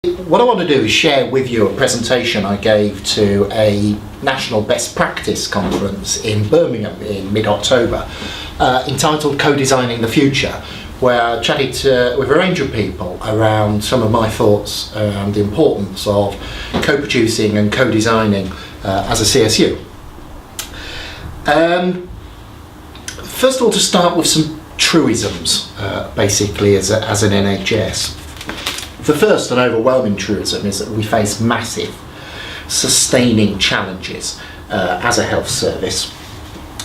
What I want to do is share with you a presentation I gave to a national best practice conference in Birmingham in mid-October, entitled Co-Designing the Future, where I chatted with a range of people around some of my thoughts around the importance of co-producing and co-designing as a CSU. First of all, to start with some truisms, basically, as an NHS. The first and overwhelming truism is that we face massive, sustaining challenges as a health service.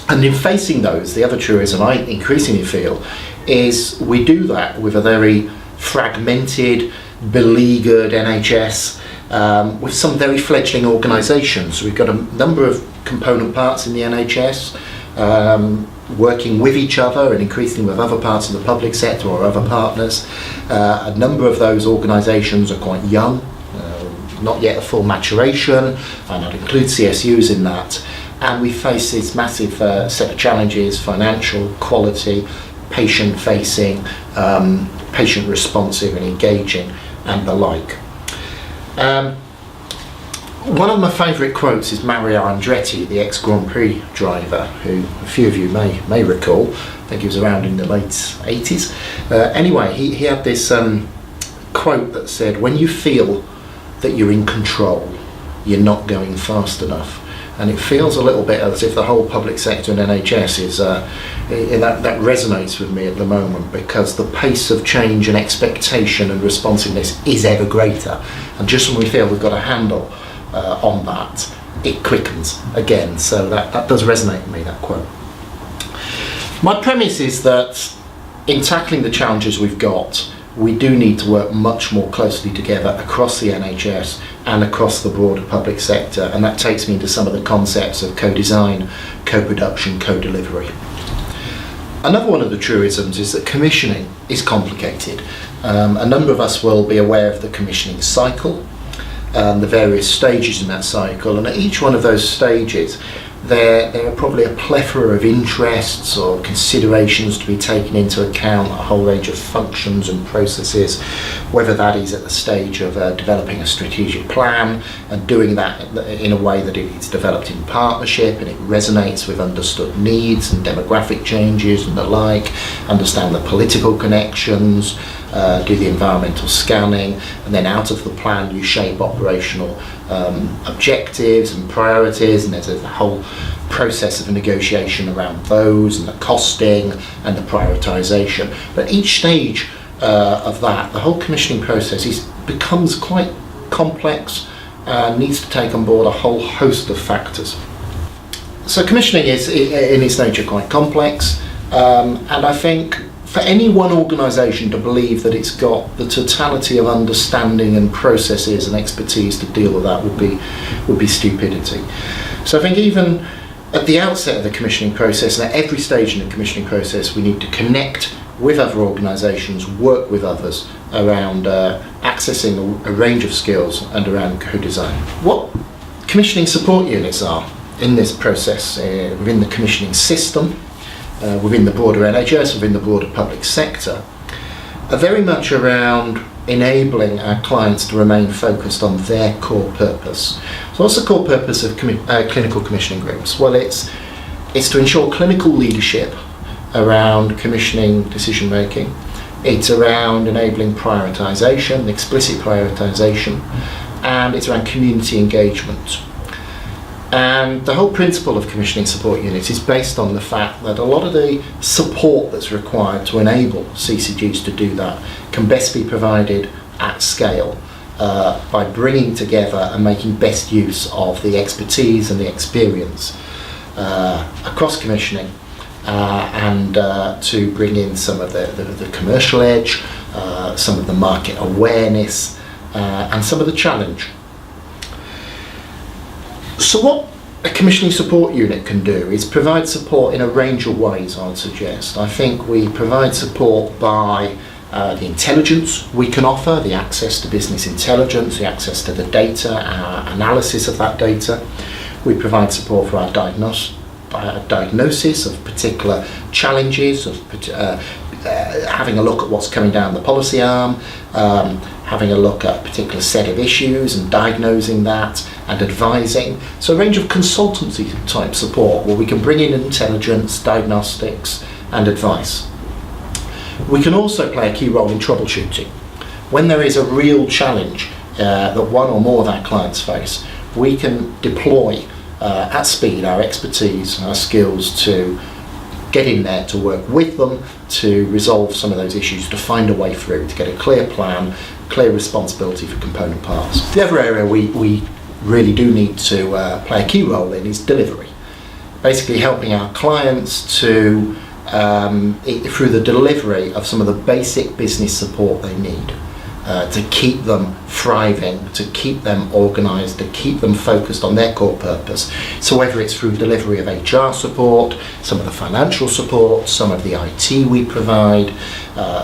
And in facing those, the other truism I increasingly feel is we do that with a very fragmented, beleaguered NHS with some very fledgling organisations. We've got a number of component parts in the NHS working with each other and increasingly with other parts of the public sector or other partners. A number of those organisations are quite young, not yet at full maturation, and I'd include CSUs in that. And we face this massive set of challenges: financial, quality, patient-facing, patient-responsive and engaging, and the like. One of my favourite quotes is Mario Andretti, the ex-Grand Prix driver, who a few of you may recall. I think he was around in the late 80s. Anyway, he had this quote that said, "When you feel that you're in control, you're not going fast enough." And it feels a little bit as if the whole public sector and NHS is that resonates with me at the moment, because the pace of change and expectation and responsiveness is ever greater. And just when we feel we've got a handle on that, it quickens again. So that does resonate with me, that quote. My premise is that in tackling the challenges we've got, we do need to work much more closely together across the NHS and across the broader public sector, and that takes me into some of the concepts of co-design, co-production, co-delivery. Another one of the truisms is that commissioning is complicated. A number of us will be aware of the commissioning cycle, the various stages in that cycle, and at each one of those stages there are probably a plethora of interests or considerations to be taken into account, a whole range of functions and processes, whether that is at the stage of developing a strategic plan and doing that in a way that it's developed in partnership and it resonates with understood needs and demographic changes and the like, understand the political connections, do the environmental scanning, and then out of the plan you shape operational objectives and priorities, and there's a whole process of negotiation around those and the costing and the prioritisation. But each stage of that, the whole commissioning process becomes quite complex and needs to take on board a whole host of factors. So commissioning is in its nature quite complex, and I think for any one organisation to believe that it's got the totality of understanding and processes and expertise to deal with that would be stupidity. So I think even at the outset of the commissioning process and at every stage in the commissioning process, we need to connect with other organisations, work with others around accessing a range of skills and around co-design. What commissioning support units are in this process, within the commissioning system, within the broader NHS, within the broader public sector, are very much around enabling our clients to remain focused on their core purpose. So what's the core purpose of clinical commissioning groups? Well, it's to ensure clinical leadership around commissioning decision making. It's around enabling prioritisation, explicit prioritisation, and it's around community engagement. And the whole principle of commissioning support units is based on the fact that a lot of the support that's required to enable CCGs to do that can best be provided at scale by bringing together and making best use of the expertise and the experience across commissioning, and to bring in some of the commercial edge, some of the market awareness, and some of the challenge. So what a commissioning support unit can do is provide support in a range of ways, I would suggest. I think we provide support by the intelligence we can offer, the access to business intelligence, the access to the data, our analysis of that data. We provide support for our diagnosis of particular challenges, of having a look at what's coming down the policy arm, having a look at a particular set of issues and diagnosing that and advising. So a range of consultancy type support where we can bring in intelligence, diagnostics and advice. We can also play a key role in troubleshooting. When there is a real challenge that one or more of our clients face, we can deploy at speed our expertise and our skills to get in there to work with them to resolve some of those issues, to find a way through, to get a clear plan, clear responsibility for component parts. The other area we really do need to play a key role in is delivery. Basically helping our clients to, through the delivery of some of the basic business support they need. To keep them thriving, to keep them organised, to keep them focused on their core purpose. So whether it's through delivery of HR support, some of the financial support, some of the IT we provide,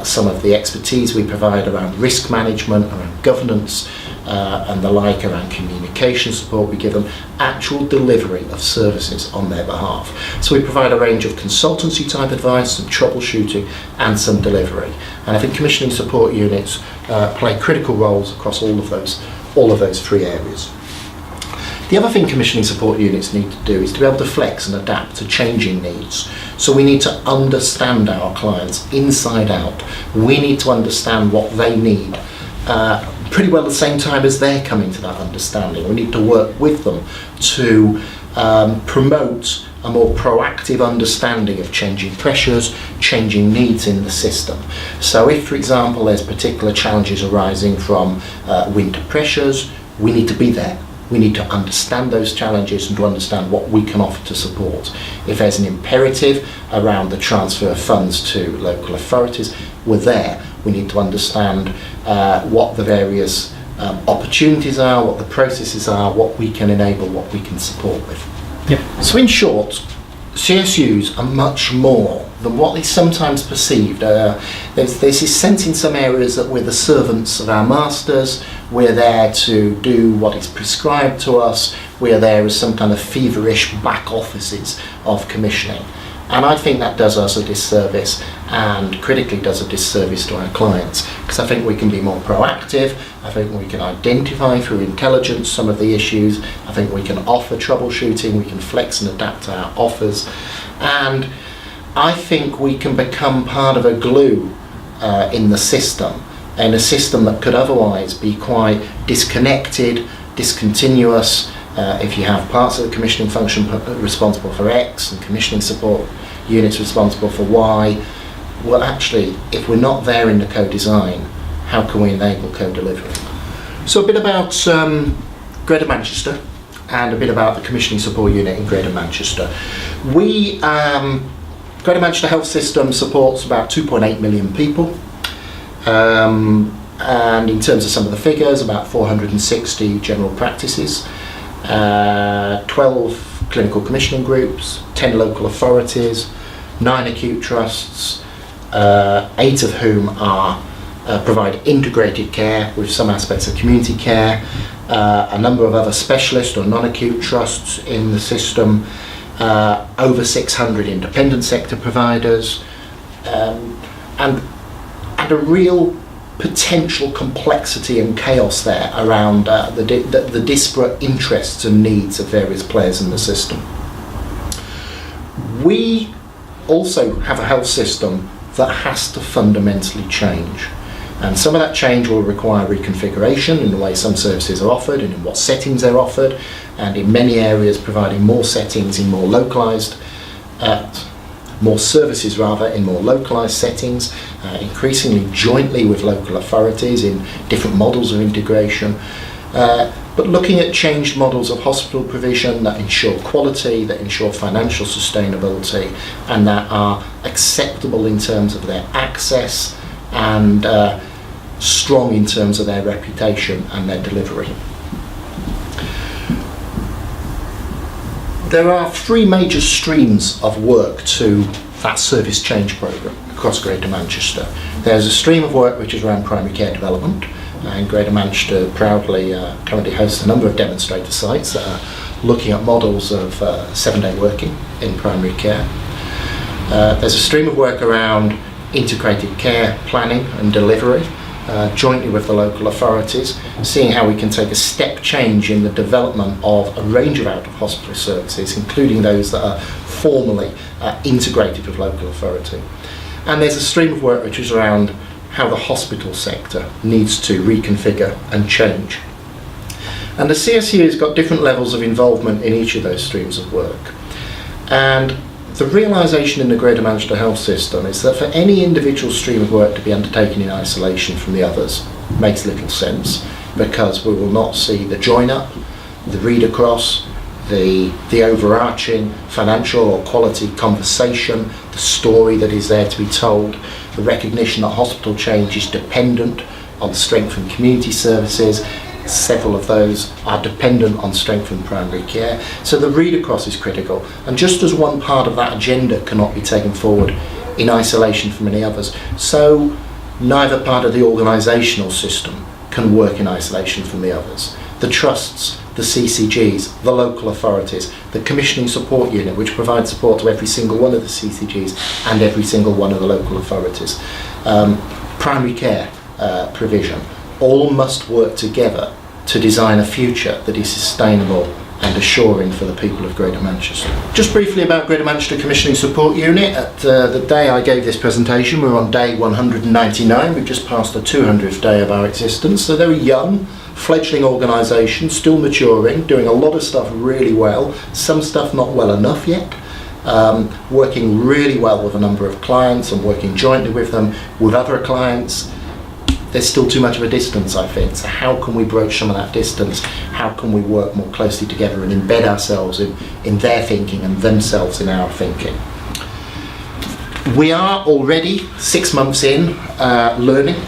some of the expertise we provide around risk management, around governance, and the like, around communication support we give them, actual delivery of services on their behalf. So we provide a range of consultancy type advice, some troubleshooting and some delivery. And I think commissioning support units play critical roles across all of those three areas. The other thing commissioning support units need to do is to be able to flex and adapt to changing needs. So we need to understand our clients inside out. We need to understand what they need pretty well at the same time as they're coming to that understanding. We need to work with them to promote a more proactive understanding of changing pressures, changing needs in the system. So if, for example, there's particular challenges arising from winter pressures, we need to be there. We need to understand those challenges and to understand what we can offer to support. If there's an imperative around the transfer of funds to local authorities, we're there. We need to understand what the various opportunities are, what the processes are, what we can enable, what we can support with. Yep. So in short, CSUs are much more than what is sometimes perceived. There's this sense in some areas that we're the servants of our masters, we're there to do what is prescribed to us, we're there as some kind of feverish back offices of commissioning. And I think that does us a disservice, and critically does a disservice to our clients, because I think we can be more proactive. I think we can identify through intelligence some of the issues. I think we can offer troubleshooting, we can flex and adapt our offers, and I think we can become part of a glue in the system, and a system that could otherwise be quite disconnected, discontinuous. If you have parts of the commissioning function responsible for X and commissioning support units responsible for Y, well actually, if we're not there in the co-design, how can we enable co-delivery? So a bit about Greater Manchester and a bit about the commissioning support unit in Greater Manchester. Greater Manchester Health System supports about 2.8 million people. And in terms of some of the figures, about 460 general practices, 12 clinical commissioning groups, 10 local authorities, 9 acute trusts, 8 of whom provide integrated care with some aspects of community care, a number of other specialist or non-acute trusts in the system, over 600 independent sector providers, and a real potential complexity and chaos there around the disparate interests and needs of various players in the system. We also have a health system that has to fundamentally change, and some of that change will require reconfiguration in the way some services are offered and in what settings they're offered, and in many areas providing more settings in more localised more services rather in more localised settings, increasingly jointly with local authorities in different models of integration, but looking at changed models of hospital provision that ensure quality, that ensure financial sustainability, and that are acceptable in terms of their access and strong in terms of their reputation and their delivery. There are 3 major streams of work to that service change programme across Greater Manchester. There's a stream of work which is around primary care development, and Greater Manchester proudly currently hosts a number of demonstrator sites that are looking at models of 7-day working in primary care. There's a stream of work around integrated care planning and delivery, jointly with the local authorities, seeing how we can take a step change in the development of a range of out-of-hospital services, including those that are formally integrated with local authority. And there's a stream of work which is around how the hospital sector needs to reconfigure and change. And the CSU has got different levels of involvement in each of those streams of work. And the realisation in the Greater Manchester health system is that for any individual stream of work to be undertaken in isolation from the others makes little sense, because we will not see the join up, the read across, the overarching financial or quality conversation, the story that is there to be told, the recognition that hospital change is dependent on strengthened community services. Several of those are dependent on strengthened primary care. So the read across is critical, and just as one part of that agenda cannot be taken forward in isolation from any others, so neither part of the organisational system can work in isolation from the others. The trusts, the CCGs, the local authorities, the commissioning support unit, which provides support to every single one of the CCGs and every single one of the local authorities, primary care provision, all must work together to design a future that is sustainable and assuring for the people of Greater Manchester. Just briefly about Greater Manchester Commissioning Support Unit. At the day I gave this presentation, we're on day 199. We've just passed the 200th day of our existence. So they're a young, fledgling organisation, still maturing, doing a lot of stuff really well, some stuff not well enough yet. Working really well with a number of clients and working jointly with them, with other clients. There's still too much of a distance, I think. So how can we broach some of that distance? How can we work more closely together and embed ourselves in their thinking and themselves in our thinking? We are already 6 months in, learning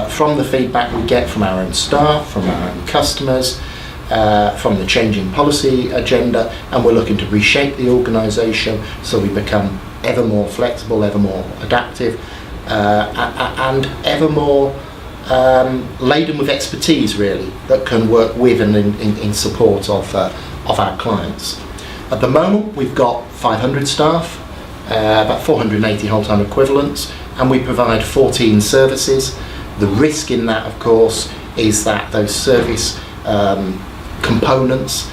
from the feedback we get from our own staff, from our own customers, from the changing policy agenda, and we're looking to reshape the organisation so we become ever more flexible, ever more adaptive, and ever more laden with expertise, really, that can work with and in support of our clients. At the moment, we've got 500 staff, about 480 whole-time equivalents, and we provide 14 services. The risk in that, of course, is that those service components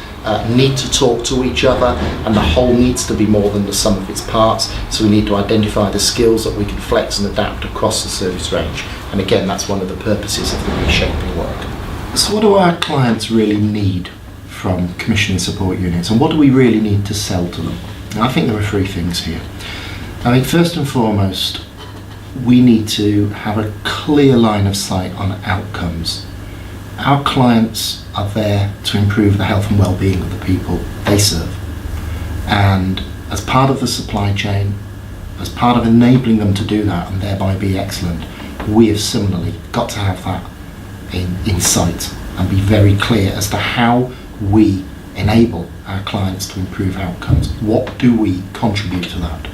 need to talk to each other, and the whole needs to be more than the sum of its parts. So we need to identify the skills that we can flex and adapt across the service range. And again, that's one of the purposes of the reshaping work. So what do our clients really need from commissioning support units, and what do we really need to sell to them? And I think there are three things here. I think first and foremost, we need to have a clear line of sight on outcomes. Our clients are there to improve the health and well-being of the people they serve. And as part of the supply chain, as part of enabling them to do that and thereby be excellent, we have similarly got to have that in sight and be very clear as to how we enable our clients to improve outcomes. What do we contribute to that?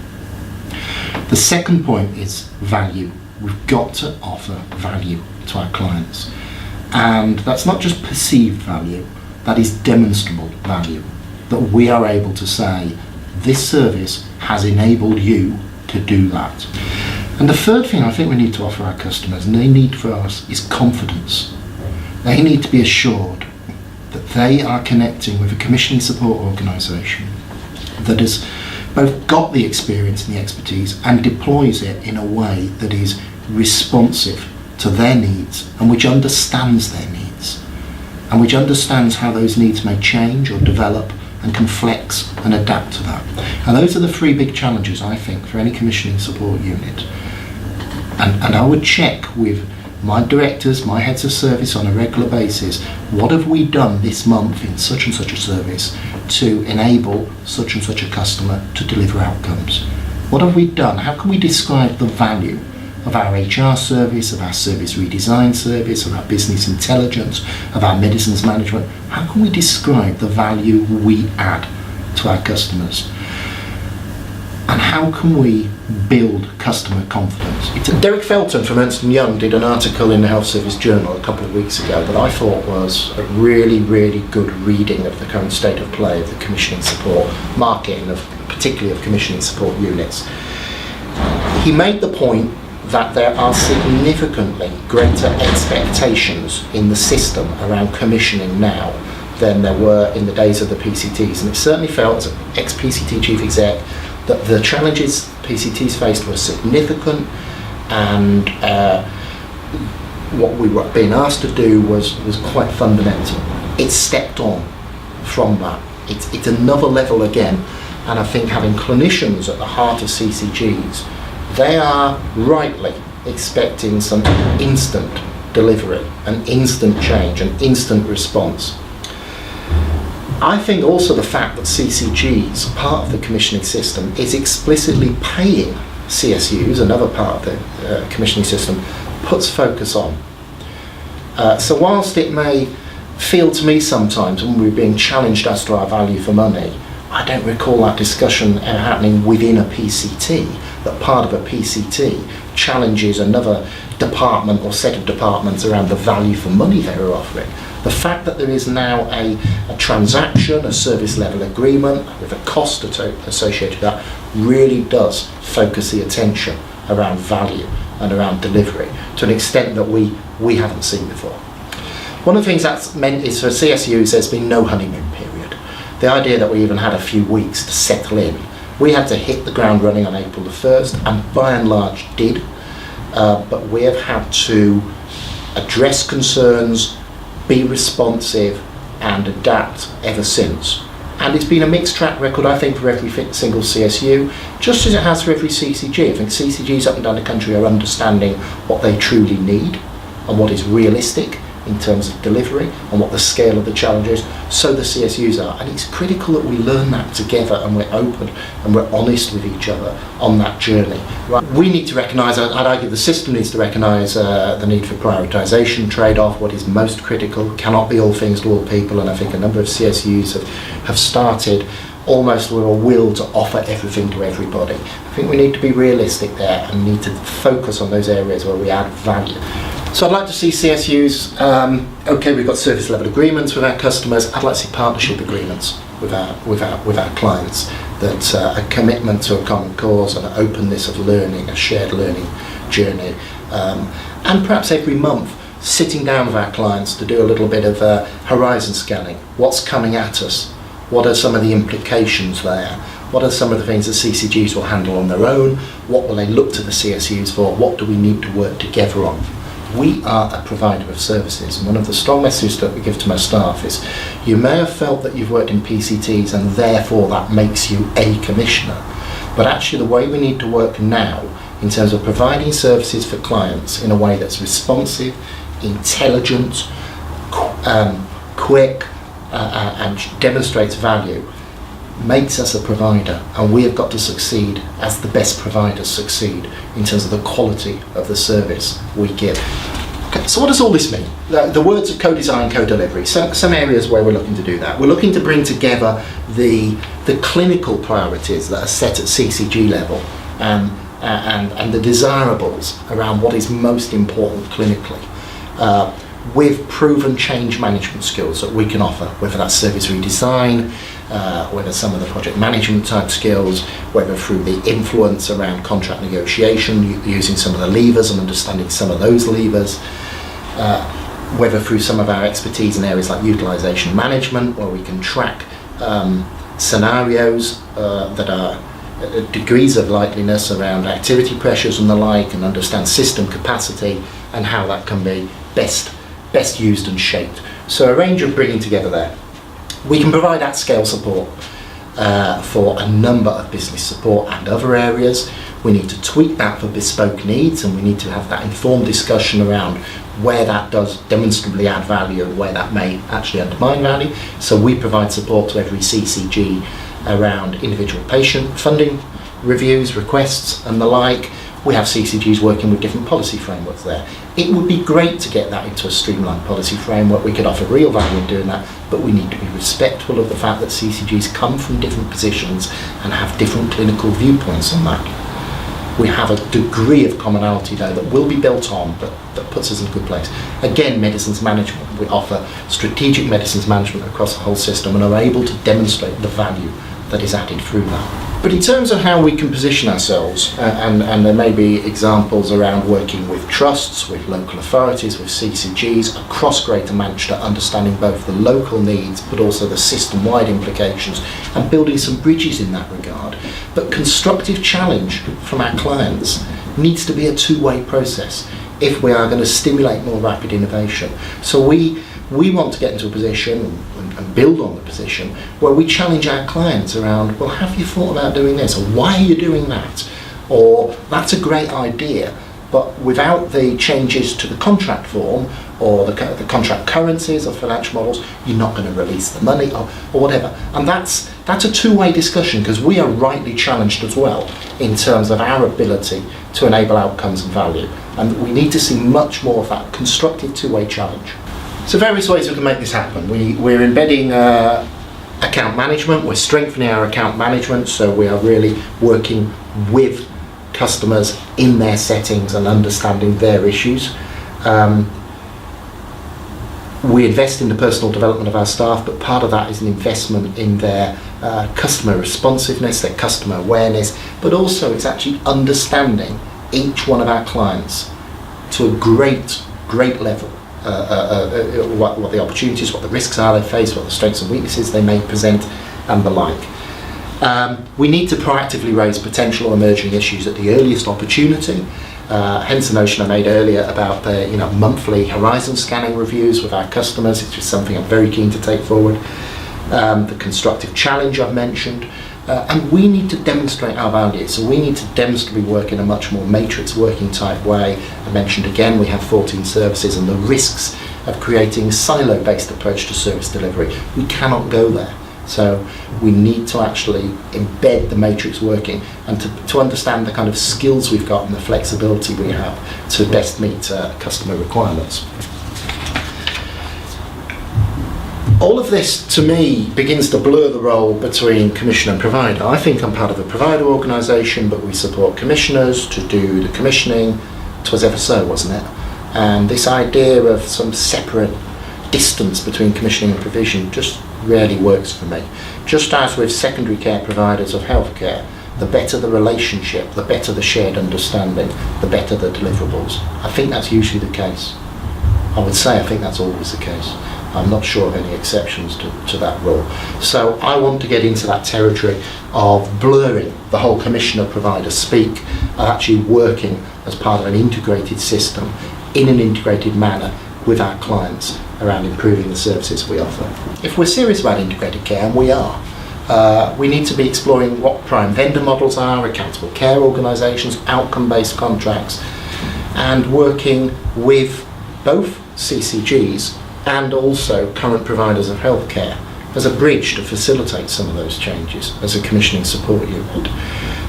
The second point is value. We've got to offer value to our clients. And that's not just perceived value, that is demonstrable value. That we are able to say, this service has enabled you to do that. And the third thing I think we need to offer our customers, and they need for us, is confidence. They need to be assured that they are connecting with a commissioning support organisation that has both got the experience and the expertise and deploys it in a way that is responsive to their needs and which understands their needs and which understands how those needs may change or develop and can flex and adapt to that. And those are the three big challenges, I think, for any commissioning support unit. And I would check with my directors, my heads of service on a regular basis, what have we done this month in such and such a service to enable such and such a customer to deliver outcomes? What have we done? How can we describe the value of our HR service, of our service redesign service, of our business intelligence, of our medicines management? How can we describe the value we add to our customers? And how can we build customer confidence? Derek Felton from Ernst & Young did an article in the Health Service Journal a couple of weeks ago that I thought was a really, really good reading of the current state of play of the commissioning support market, and particularly of commissioning support units. He made the point that there are significantly greater expectations in the system around commissioning now than there were in the days of the PCTs. And it certainly felt, as an ex-PCT chief exec, that the challenges PCTs faced were significant, and what we were being asked to do was quite fundamental. It stepped on from that. It's another level again, and I think having clinicians at the heart of CCGs, they are rightly expecting some instant delivery, an instant change, an instant response. I think also the fact that CCGs, part of the commissioning system, is explicitly paying CSUs, another part of the commissioning system, puts focus on. So whilst it may feel to me sometimes when we're being challenged as to our value for money, I don't recall that discussion happening within a PCT, that part of a PCT challenges another department or set of departments around the value for money they're offering. The fact that there is now a transaction, a service level agreement with a cost associated with that, really does focus the attention around value and around delivery to an extent that we haven't seen before. One of the things that's meant is for CSUs there's been no honeymoon period. The idea that we even had a few weeks to settle in. We had to hit the ground running on April the 1st, and by and large did, but we have had to address concerns, be responsive and adapt ever since. And it's been a mixed track record, I think, for every single CSU, just as it has for every CCG. I think CCGs up and down the country are understanding what they truly need and what is realistic in terms of delivery and what the scale of the challenge is. So the CSUs are, and it's critical that we learn that together and we're open and we're honest with each other on that journey. Right. We need to recognise, I'd argue the system needs to recognise the need for prioritisation, trade-off, what is most critical, cannot be all things to all people, and I think a number of CSUs have started almost with a will to offer everything to everybody. I think we need to be realistic there and need to focus on those areas where we add value. So I'd like to see CSUs, okay, we've got service level agreements with our customers. I'd like to see partnership agreements with our clients, that a commitment to a common cause and an openness of learning, a shared learning journey, and perhaps every month sitting down with our clients to do a little bit of horizon scanning. What's coming at us? What are some of the implications there? What are some of the things that CCGs will handle on their own? What will they look to the CSUs for? What do we need to work together on? We are a provider of services, and one of the strong messages that we give to my staff is, you may have felt that you've worked in PCTs and therefore that makes you a commissioner, but actually the way we need to work now in terms of providing services for clients in a way that's responsive, intelligent, quick, and demonstrates value, makes us a provider, and we have got to succeed as the best providers succeed in terms of the quality of the service we give. Okay, so what does all this mean? The words of co-design, co-delivery, some areas where we're looking to do that. We're looking to bring together the clinical priorities that are set at CCG level and the desirables around what is most important clinically, with proven change management skills that we can offer, whether that's service redesign, whether some of the project management type skills, whether through the influence around contract negotiation, using some of the levers and understanding some of those levers, whether through some of our expertise in areas like utilisation management, where we can track scenarios that are degrees of likeliness around activity pressures and the like, and understand system capacity and how that can be best used and shaped. So a range of bringing together there. We can provide at-scale support for a number of business support and other areas. We need to tweak that for bespoke needs, and we need to have that informed discussion around where that does demonstrably add value and where that may actually undermine value. So we provide support to every CCG around individual patient funding reviews, requests and the like. We have CCGs working with different policy frameworks there. It would be great to get that into a streamlined policy framework. We could offer real value in doing that, but we need to be respectful of the fact that CCGs come from different positions and have different clinical viewpoints on that. We have a degree of commonality though that will be built on, but that puts us in a good place. Again, medicines management. We offer strategic medicines management across the whole system and are able to demonstrate the value that is added through that. But in terms of how we can position ourselves, and there may be examples around working with trusts, with local authorities, with CCGs across Greater Manchester, understanding both the local needs but also the system-wide implications and building some bridges in that regard. But constructive challenge from our clients needs to be a two-way process if we are going to stimulate more rapid innovation. So we want to get into a position and build on the position where we challenge our clients around, well, have you thought about doing this? Or why are you doing that? Or that's a great idea, but without the changes to the contract form or the contract currencies or financial models, you're not going to release the money or whatever. And that's a two-way discussion, because we are rightly challenged as well in terms of our ability to enable outcomes and value. And we need to see much more of that constructive two-way challenge. So various ways we can make this happen. We're embedding account management, we're strengthening our account management, so we are really working with customers in their settings and understanding their issues. We invest in the personal development of our staff, but part of that is an investment in their customer responsiveness, their customer awareness, but also it's actually understanding each one of our clients to a great level. What the opportunities, what the risks are they face, what the strengths and weaknesses they may present, and the like. We need to proactively raise potential or emerging issues at the earliest opportunity. Hence the notion I made earlier about the monthly horizon scanning reviews with our customers. It's just something I'm very keen to take forward. The constructive challenge I've mentioned. And we need to demonstrate our value, so we need to demonstrably work in a much more matrix working type way. I mentioned again we have 14 services, and the risks of creating a silo-based approach to service delivery. We cannot go there. So we need to actually embed the matrix working and to understand the kind of skills we've got and the flexibility we have to best meet customer requirements. All of this, to me, begins to blur the role between commissioner and provider. I think I'm part of a provider organisation, but we support commissioners to do the commissioning. 'Twas ever so, wasn't it? And this idea of some separate distance between commissioning and provision just rarely works for me. Just as with secondary care providers of healthcare, the better the relationship, the better the shared understanding, the better the deliverables. I think that's usually the case. I would say I think that's always the case. I'm not sure of any exceptions to that rule. So I want to get into that territory of blurring the whole commissioner-provider speak, actually working as part of an integrated system in an integrated manner with our clients around improving the services we offer. If we're serious about integrated care, and we are, we need to be exploring what prime vendor models are, accountable care organisations, outcome-based contracts, and working with both CCGs and also current providers of healthcare as a bridge to facilitate some of those changes as a commissioning support unit.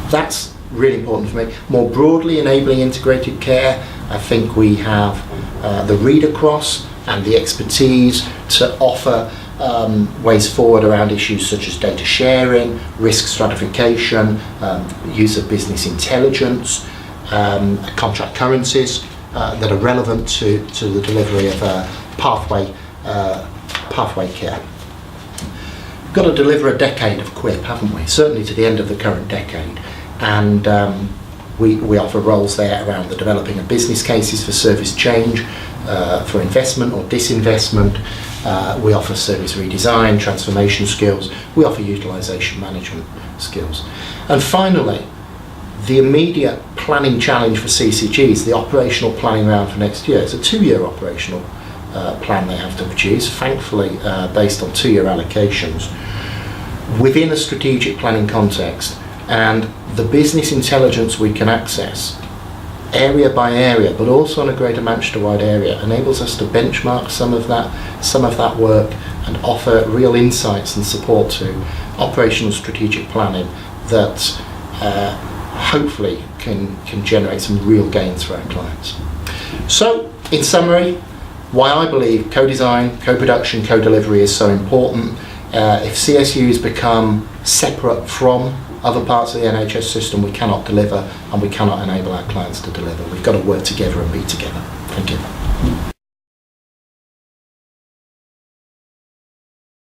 That's really important for me. More broadly, enabling integrated care, I think we have the read across and the expertise to offer ways forward around issues such as data sharing, risk stratification, use of business intelligence, contract currencies that are relevant to the delivery of pathway care. We've got to deliver a decade of QIP, haven't we? Certainly to the end of the current decade. And we offer roles there around the developing of business cases for service change, for investment or disinvestment. We offer service redesign, transformation skills. We offer utilisation management skills. And finally, the immediate planning challenge for CCGs, the operational planning round for next year. It's a 2-year operational plan they have to produce, thankfully based on 2-year allocations, within a strategic planning context. And the business intelligence we can access, area by area, but also on a Greater Manchester-wide area, enables us to benchmark some of that work and offer real insights and support to operational strategic planning that hopefully can generate some real gains for our clients. So, in summary, why I believe co-design, co-production, co-delivery is so important. If CSUs become separate from other parts of the NHS system, we cannot deliver and we cannot enable our clients to deliver. We've got to work together and be together. Thank you.